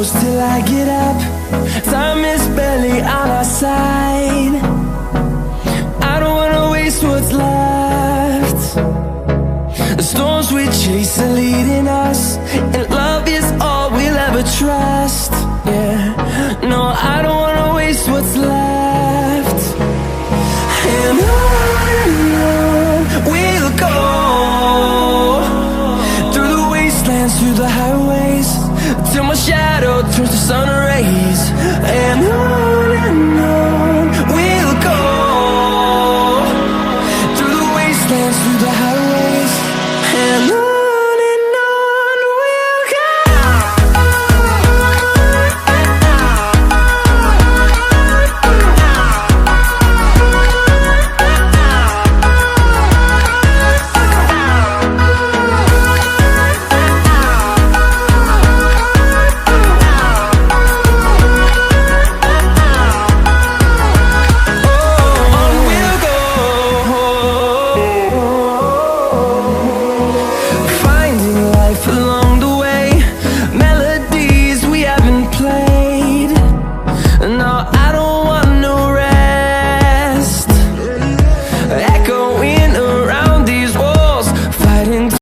close till I get up. Time is barely on our side. I don't wanna waste what's left. The storms we chase are leading us, and love is all we'll ever trust. Yeah, no, I don't wanna waste what's left. And on we'll go, through the wastelands, through the highways, till my shadow turns to sun rays.